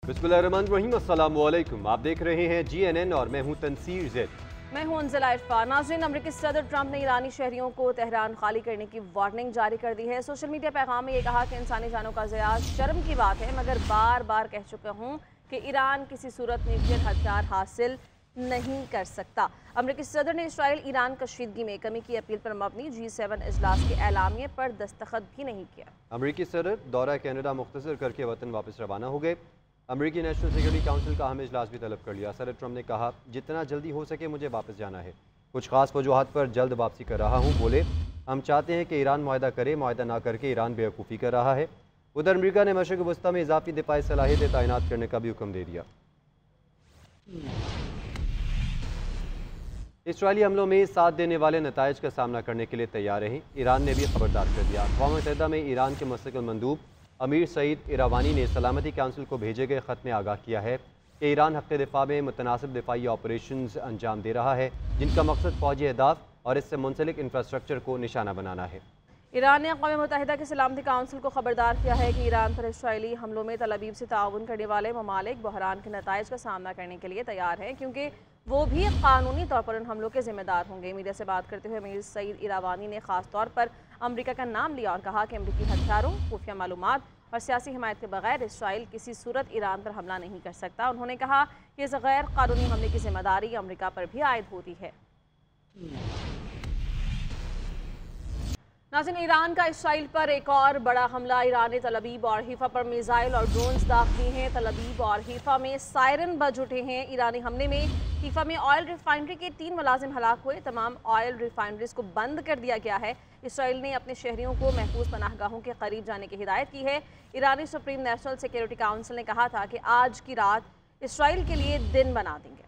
बिस्मिल्लाहिर्रहमानिर्रहीम, अस्सलामु अलैकुम। आप देख रहे हैं GNN और मैं हूं तनसीर ज़ैद। मैं हूं अंजला इरफान। नाज़रीन, अमेरिकी सदर ट्रंप ने ईरानी शहरियों को तेहरान खाली करने की वार्निंग जारी कर दी है। सोशल मीडिया पैगाम में ये कहा कि इंसानी जानों का ज़िया शर्म की बात है, मगर बार बार कह चुका हूं कि ईरान किसी सूरत न्यूक्लियर हथियार हासिल नहीं कर सकता। अमेरिकी सदर ने इसराइल ईरान कशीदगी में कमी की अपील पर मबनी G7 इजलास के एलामिये पर दस्तखत भी नहीं किया। अमेरिकी सदर दौरा कनाडा मुख्तसर करके वतन वापस रवाना हो गए। अमेरिकी नेशनल सिक्योरिटी काउंसिल का अहम इजलास भी तलब कर लिया। सदर ट्रंप ने कहा, जितना जल्दी हो सके मुझे वापस जाना है। कुछ खास वजूहात पर जल्द वापसी कर रहा हूँ। बोले, हम चाहते हैं कि ईरान मुआहदा करे, मुआहदा ना करके ईरान बेवकूफ़ी कर रहा है। उधर अमेरिका ने मशरक़ वस्ती में इजाफी दिफाई सलाहियतें तैनात करने का भी हुक्म दे दिया। इसराइली हमलों में साथ देने वाले नताइज का सामना करने के लिए तैयार रहें, ईरान ने भी खबरदार कर दिया। अक़वाम मुत्तहिदा में ईरान के मुस्तक़िल मंदूब अमीर सईद इरावानी ने सलामती काउंसिल को भेजे गए ख़त में आगाह किया है कि ईरान हक़ दिफा में मुतनासिब दिफाई ऑपरेशन अंजाम दे रहा है, जिनका मकसद फ़ौजी अहदाफ और इससे मुंसलिक इंफ्रास्ट्रक्चर को निशाना बनाना है। ईरान ने अक़वाम मुत्तहिदा के सलामती काउंसिल को खबरदार किया है कि ईरान पर इसराइली हमलों में तल अबीब से ताउन करने वाले ममालिक बहरान के नताइज का सामना करने के लिए तैयार हैं, क्योंकि वो भी कानूनी तौर पर उन हमलों के जिम्मेदार होंगे। मीडिया से बात करते हुए अमीर सईद इरावानी ने खास तौर पर अमेरिका का नाम लिया और कहा कि अमेरिकी हथियारों, खुफिया मालूमात और सियासी हिमायत के बगैर इसराइल किसी सूरत ईरान पर हमला नहीं कर सकता। उन्होंने कहा कि इस गैर कानूनी हमले की जिम्मेदारी अमेरिका पर भी आयद होती है। नाज़रीन, ईरान का इसराइल पर एक और बड़ा हमला। ईरान ने तल अबीब और हीफा पर मिसाइल और ड्रोन्स दाग हैं। तल अबीब और हीफा में सायरन बज उठे हैं। ईरानी हमले में हीफा में ऑयल रिफाइनरी के 3 मुलाजिम हलाक हुए। तमाम ऑयल रिफाइनरीज को बंद कर दिया गया है। इसराइल ने अपने शहरियों को महफूज पनाहगाहों के करीब जाने की हिदायत की है। ईरानी सुप्रीम नेशनल सिक्योरिटी काउंसिल ने कहा था कि आज की रात इसराइल के लिए दिन बना देंगे।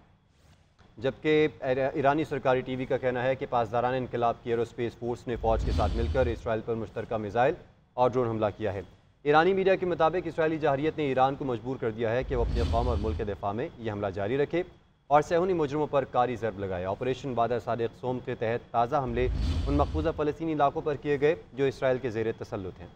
जबकि ईरानी सरकारी TV का कहना है कि पासदारान इनकलाब की एरोस्पेस फोर्स ने फ़ौज के साथ मिलकर इसराइल पर मुश्तरका मिसाइल और ड्रोन हमला किया है। ईरानी मीडिया के मुताबिक इसराइली जहरियत ने ईरान को मजबूर कर दिया है कि वो अपने कौम और मुल्क के दिफा में यह हमला जारी रखे और सहूनी मुजरमों पर कारी ज़रब लगाए। ऑपरेशन बादर सादिक सोम के तहत ताज़ा हमले उन मकबूजा फ़लस्तीनी इलाकों पर किए गए जो इसराइल के ज़ेर तसल्लुत हैं।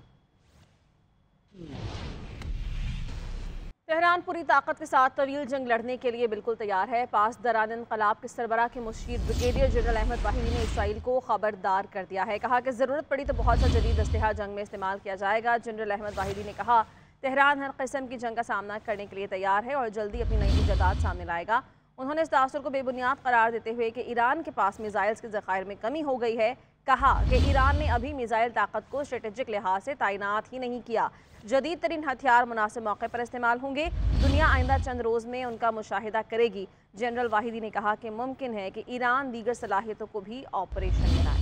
तेहरान पूरी ताकत के साथ तवील जंग लड़ने के लिए बिल्कुल तैयार है। पासदारान इनकलाब के सरबराह के मुशीर ब्रिगेडियर जनरल अहमद वाहिदी ने इसराइल को खबरदार कर दिया है। कहा कि ज़रूरत पड़ी तो बहुत सा जदीद अस्लहा जंग में इस्तेमाल किया जाएगा। जनरल अहमद वाहिदी ने कहा, तेहरान हर किस्म की जंग का सामना करने के लिए तैयार है और जल्दी अपनी नई इजादात सामने लाएगा। उन्होंने इस तासुर को बेबुनियाद करार देते हुए कि ईरान के पास मिसाइल्स के ज़खायर में कमी हो गई है, कहा कि ईरान ने अभी मिसाइल ताकत को स्ट्रेटेजिक लिहाज से तैनात ही नहीं किया। जदीद तरीन हथियार मुनासिब मौके पर इस्तेमाल होंगे। दुनिया आइंदा चंद रोज़ में उनका मुशाहिदा करेगी। जनरल वाहिदी ने कहा कि मुमकिन है कि ईरान दीगर सलाहियतों को भी ऑपरेशन में लाए।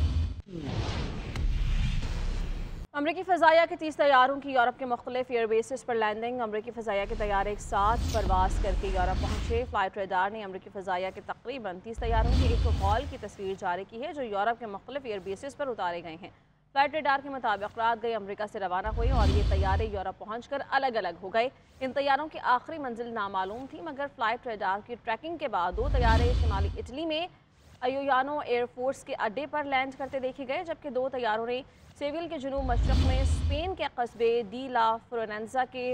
अमरीकी फ़ज़ाइया के 30 तैयारों की यूरोप के मुख्तलिफ एयरबेसिस पर लैंडिंग। अमरीकी फ़ज़ाइया के तैयारे एक साथ परवास करके यूरोप पहुंचे। फ़्लाइट रडार ने अमरीकी फ़ज़ाइया के तकरीबन 30 तैयारों की एक हॉल की तस्वीर जारी की है जो यूरोप के मुख्तलिफ एयरबेसिस पर उतारे गए हैं। फ़्लाइट रडार के मुताबिक रात गई अमरीका से रवाना हुई और ये तैयारे यूरोप पहुंचकर अलग अलग हो गए। इन तैयारों की आखिरी मंजिल नामालूम थी, मगर फ़्लाइट रडार की ट्रैकिंग के बाद 2 तैयारे शिमाली इटली में अयोयानो एयरफोर्स के अड्डे पर लैंड करते देखे गए, जबकि 2 तैयारों ने सेविल के जुनूब मशरक़ में स्पेन के कस्बे डी ला फ्रोनेंजा के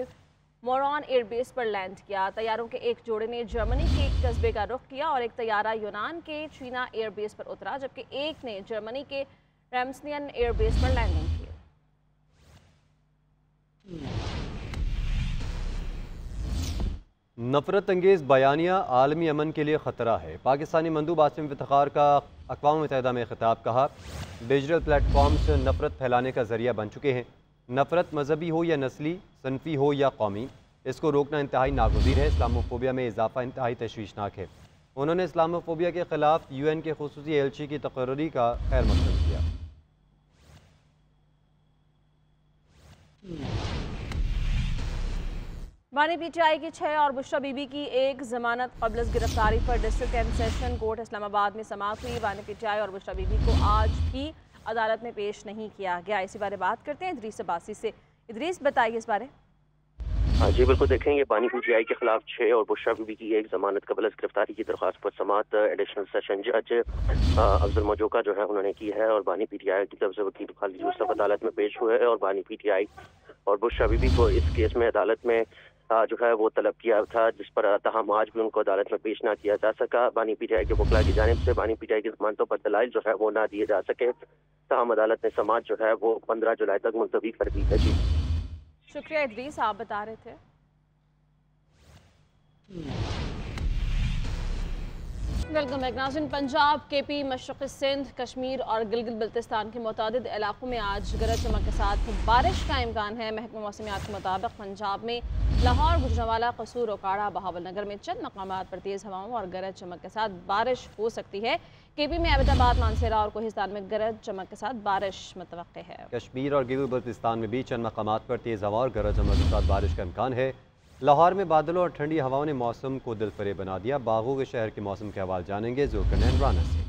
मोरॉन एयरबेस पर लैंड किया। तैयारों के एक जोड़े ने जर्मनी के एक कस्बे का रुख किया और एक तैयारा यूनान के चीना एयरबेस पर उतरा, जबकि एक ने जर्मनी के रैम्सनियन एयरबेस पर लैंडिंग की। नफरत अंगेज़ बयानिया आलमी अमन के लिए ख़तरा है। पाकिस्तानी मंदूब आसिम इफ्तिखार का अक़वाम मुत्तहिदा में खिताब। कहा, डिजिटल प्लेटफॉर्म्स नफरत फैलाने का ज़रिया बन चुके हैं। नफरत मजहबी हो या नस्ली, सनफी हो या कौमी, इसको रोकना इंतहाई नागुज़ीर है। इस्लामोफोबिया में इजाफा इंतहाई तशवीशनाक है। उन्होंने इस्लामोफोबिया के ख़िलाफ़ UN के खुसूसी एलची की तकर्री का खैर मकदम किया। बानी PTI की 6 और बुशरा बीबी की एक जमानत कबल गिरफ्तारी पर district and session court Islamabad में समाअत हुई। बानी PTI और बुशरा बीबी को आज भी अदालत में पेश नहीं किया गया। इसी बारे बात करते हैं इदरीस अब्बासी से। इदरीस, बताइए इस बारे। हाँ जी बिल्कुल, देखें ये बानी PTI के खिलाफ 6 और बुशरा बीबी की एक जमानत कबल गिरफ्तारी की दरख्वास्त पर समाअत एडिशनल सेशन जज अफजल मजोका जो है उन्होंने की है और बानी PTI की तरफ से वकील खालिद यूसुफ अदालत में पेश हुए हैं और बानी PTI और बुशरा बीबी को इस केस में अदालत में जो है वो तलब किया था, जिस पर तहम आज भी उनको अदालत में पेश ना किया जा सका। बानी पीटीआई के वकला की जानिब से बानी पीटीआई की जमानतों पर दलाइल जो है वो ना दिए जा सके। तहम अदालत ने समाअत जो है वो 15 जुलाई तक मुलतवी कर दी है। जी शुक्रिया इदरीस, आप बता रहे थे। वेलकम बैक नाज़रीन। पंजाब, केपी, मशरक़ी सिंध, कश्मीर और गिलगित बल्तिस्तान के मुतादिद इलाकों में आज गरज चमक के साथ बारिश का इम्कान है। महकमा मौसमियात के मुताबिक पंजाब में लाहौर, गुजरांवाला, कसूर, ओकाड़ा, बहावलनगर में चंद मकामात पर तेज़ हवाओं और गरज चमक के साथ बारिश हो सकती है। केपी में एबटाबाद, मानसेरा और कोहिस्तान में गरज चमक के साथ बारिश मुतवक्किल है। कश्मीर और गिलगित बल्तिस्तान में भी चंद मकामात पर तेज़ हवा और गरज चमक के साथ बारिश का इम्कान है। लाहौर में बादलों और ठंडी हवाओं ने मौसम को दिलफरेब बना दिया। बागों के शहर के मौसम के हवाले जानेंगे ज़ुल्करनैन राना से।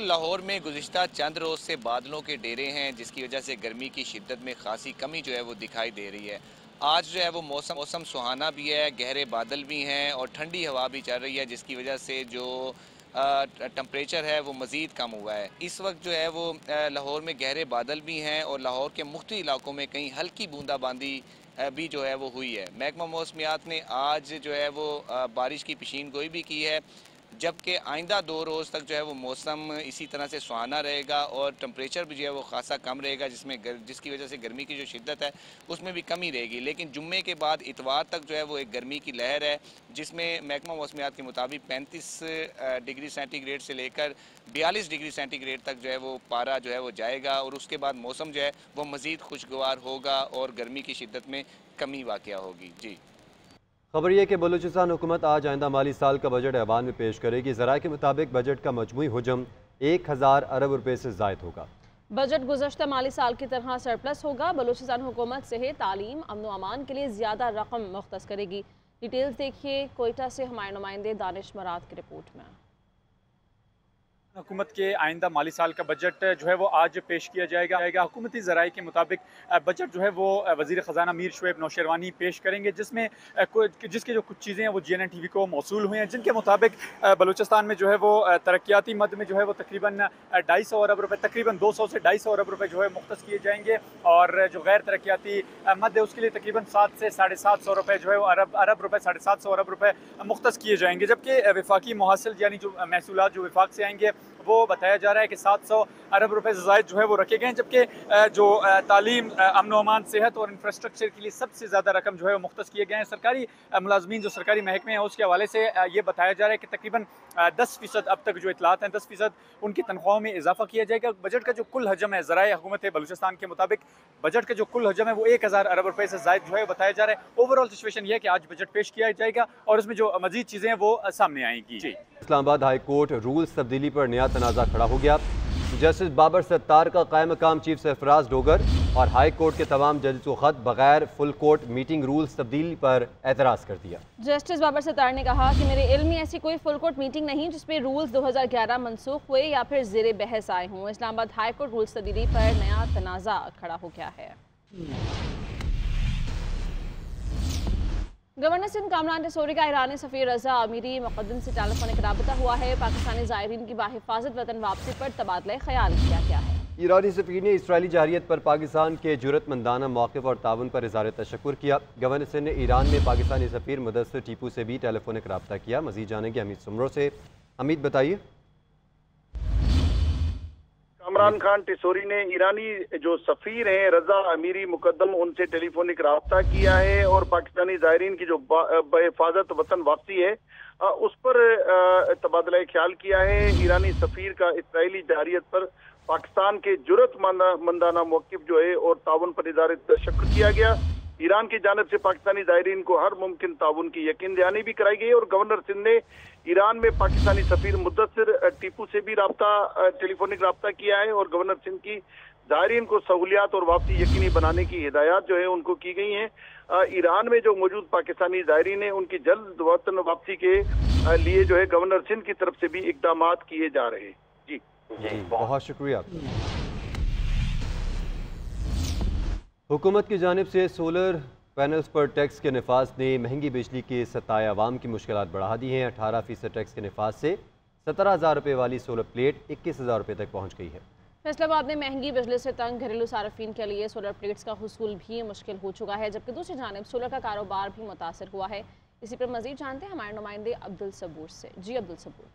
लाहौर में गुज़िश्ता चंद रोज़ से बादलों के डेरे हैं, जिसकी वजह से गर्मी की शिद्दत में खासी कमी जो है वो दिखाई दे रही है। आज जो है वो मौसम सुहाना भी है, गहरे बादल भी हैं और ठंडी हवा भी चल रही है, जिसकी वजह से जो टेम्परेचर है वो मज़ीद कम हुआ है। इस वक्त जो है वो लाहौर में गहरे बादल भी हैं और लाहौर के मुख्तलिफ इलाकों में कहीं हल्की बूंदाबांदी भी जो है वो हुई है। महकमा मौसमियात ने आज जो है वो बारिश की पेशीन गोई भी की है, जबकि आइंदा 2 रोज़ तक जो है वो मौसम इसी तरह से सुहाना रहेगा और टेम्परेचर भी जो है वो खासा कम रहेगा, जिसकी वजह से गर्मी की जो शिद्दत है उसमें भी कमी रहेगी। लेकिन जुम्मे के बाद इतवार तक जो है वो एक गर्मी की लहर है, जिसमें महकमा मौसमियात के मुताबिक 35 डिग्री सेंटीग्रेड से लेकर 42 डिग्री सेंटीग्रेड तक जो है वो पारा जो है वो जाएगा और उसके बाद मौसम जो है वो मज़ीद खुशगवार होगा और गर्मी की शिद्दत में कमी वाक़या होगी। जी, खबर यह कि बलूचिस्तान हुकूमत आज आइंदा माली साल का बजट ऐवान में पेश करेगी। ज़राए के मुताबिक बजट का मजमूई हुजम 1000 अरब रुपए से ज़ायद होगा। बजट गुज़श्ता माली साल की तरह सरप्लस होगा। बलूचिस्तान हुकूमत सेहत, तालीम, अमन व अमान के लिए ज़्यादा रकम मुख्तस करेगी। डिटेल्स देखिए कोयटा से हमारे नुमाइंदे दानिश मराद की रिपोर्ट में। हुकूमत के आइंदा माली साल का बजट जो है वो आज पेश किया जाएगा। हुकूमती ज़राए के मुताबिक बजट जो है वो वज़ीर ख़जाना मीर शुएब नौशेरवानी पेश करेंगे, जिसके जो कुछ चीज़ें हैं वो GNTV को मौसूल हुई हैं, जिनके मुताबिक बलूचिस्तान में जो है वो तरक्याती मद में जो है वो तकरीबन 250 अरब रुपये, तकरीबन 200 से 250 अरब रुपये जो है मुख्तस किए जाएंगे और जो गैर तरक्याती मद है उसके लिए तकरीबन 700 से 750 रुपये जो है वो अरब रुपये 750 अरब रुपये मुख्तस किए जाएंगे। जबकि वफाकी मुहासिल यानी जो महसूलात जो वफाक से आएंगे वो बताया जा रहा है कि 700 अरब रुपए से ज़ायद जो है वो रखे गए हैं। जबकि जो तालीम, अमन व अमान, सेहत और इंफ्रास्ट्रक्चर के लिए सबसे ज़्यादा रकम जो है वो मुख्तस किए गए हैं। सरकारी मुलाजमीन जो सरकारी महकमे हैं उसके हवाले से ये बताया जा रहा है कि तकरीबन 10% अब तक जो इतलात हैं 10% उनकी तनख्वाहों में इजाफा किया जाएगा। बजट का जो कुल हजम है ज़राए हुकूमत बलूचिस्तान के मुताबिक बजट का जो कुल हजम है वो 1000 अरब रुपए से ज़ायद जो है बताया जा रहा है। ओवरऑल सिचुएशन ये है कि आज बजट पेश किया जाएगा और उसमें जो मजीद चीज़ें हैं वो सामने आएंगी। जी, इस्लामाबाद हाई कोर्ट रूल्स तब्दीली पर नया तनाज़ा खड़ा हो गया। जस्टिस बाबर सत्तार का कायम मकाम चीफ सरफराज डोगर और हाई कोर्ट के तमाम जजेस को खत बगैर फुल कोर्ट मीटिंग रूल्स तब्दीली पर एतराज़ कर दिया। जस्टिस बाबर सत्तार ने कहा कि मेरे इल्म में ऐसी कोई फुल कोर्ट मीटिंग नहीं जिसमें रूल्स 2011 मनसूख हुए या फिर ज़ेरे बहस आए हों। इस्लामाबाद हाई कोर्ट रूल्स तब्दीली पर नया तनाज़ा खड़ा हो गया है। गवर्नर सिंध कामरान टिसोरी का ईरानी सफ़ीर रज़ा अमीरी मुक़द्दम से टेलीफोनिक राबता हुआ है। पाकिस्तानी ज़ायरीन की बाहिफाजत वतन वापसी पर तबादला ख्याल किया गया है। ईरानी सफ़ीर ने इसराइली जाहिरियत पर पाकिस्तान के जुर्रतमंदाना मौक़िफ़ और ताउन पर इज़हार तशक्कुर किया। गवर्नर सिंध ने ईरान में पाकिस्तानी सफ़ीर मुदस्सिर टीपू से भी टेलीफोनिक राबता किया। मज़ीद जानेंगे हमीद सुमरो से। हमीद बताइए। कामरान खान टिसोरी ने ईरानी जो सफ़ीर हैं रज़ा अमीरी मुकद्दम उनसे टेलीफोनिक राब्ता किया है और पाकिस्तानी ज़ायरीन की जो बहिफाजत वतन वापसी है उस पर तबादला ख्याल किया है। ईरानी सफ़ीर का इसराइली जाहिरियत पर पाकिस्तान के जुर्रतमंदाना मौक़िफ़ जो है और ताउन पर इज़हार तशक्कुर किया गया। ईरान की जानिब से पाकिस्तानी ज़ायरीन को हर मुमकिन ताउन की यकीन दहानी भी कराई गई और गवर्नर सिंध ने ईरान में पाकिस्तानी सफ़ीर मुदस्सिर टीपू से भी टेलीफोनिक राब्ता किया है और गवर्नर सिंध की ज़ायरीन को सहूलियात और वापसी यकीनी बनाने की हिदायत जो है उनको की गई हैं। ईरान में जो मौजूद पाकिस्तानी ज़ायरीन है उनकी जल्द वतन वापसी के लिए जो है गवर्नर सिंध की तरफ से भी इक़दाम किए जा रहे हैं। जी, बहुत शुक्रिया। हुकूमत की जानिब से सोलर पैनल्स पर टैक्स के नफाज ने महंगी बिजली के सताए आवाम की मुश्किलात बढ़ा दी हैं। 18% टैक्स के नफाज से 17,000 रुपये वाली सोलर प्लेट 21,000 रुपये तक पहुँच गई है। फैसलाबाद में महंगी बिजली से तंग घरेलू सार्फिन के लिए सोलर प्लेट्स का हुसूल भी मुश्किल हो चुका है, जबकि दूसरी जानिब सोलर का कारोबार भी मुतासर हुआ है। इसी पर मजीद जानते हैं हमारे नुमाइंदे अब्दुल सबूर से। जी अब्दुल सबूर।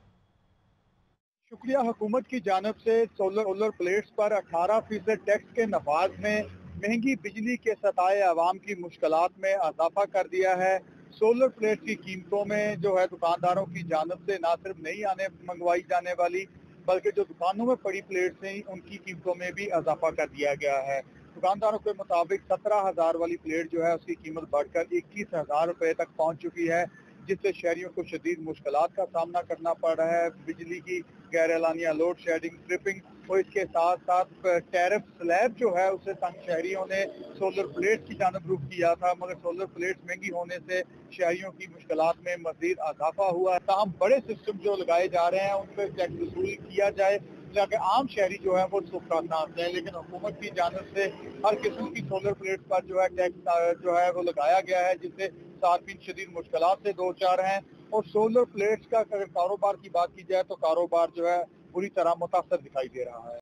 शुक्रिया। हुकूमत की जानब से सोलर प्लेट्स पर 18% टैक्स के नफाज ने महंगी बिजली के सताए आवाम की मुश्किलात में इजाफा कर दिया है। सोलर प्लेट्स की कीमतों में जो है दुकानदारों की जानब से न सिर्फ नहीं मंगवाई जाने वाली, बल्कि जो दुकानों में पड़ी प्लेट्स हैं उनकी कीमतों में भी इजाफा कर दिया गया है। दुकानदारों के मुताबिक 17,000 वाली प्लेट जो है उसकी कीमत बढ़कर 21,000 रुपए तक पहुंच चुकी है, जिससे शहरियों को शदीद मुश्किलात का सामना करना पड़ रहा है। बिजली की गैर एलानिया लोड शेडिंग, ट्रिपिंग और इसके साथ साथ टैरिफ स्लैब जो है उससे तंग शहरियों ने सोलर प्लेट्स की जानब रुख किया था, मगर सोलर प्लेट्स महंगी होने से शहरियों की मुश्किलात में मजीद इजाफा हुआ है। तमाम बड़े सिस्टम जो लगाए जा रहे हैं उन पर टैक्स वसूल किया जाए ताकि आम शहरी जो है वो सुख का सांस लें, लेकिन हुकूमत की जानब से हर किस्म की सोलर प्लेट पर जो है टैक्स जो है वो लगाया गया है, जिससे सार्फिन शदीद मुश्किलात से दो चार हैं। और सोलर प्लेट्स का अगर कारोबार की बात की जाए तो कारोबार जो है बुरी तरह मुतासर दिखाई दे रहा है।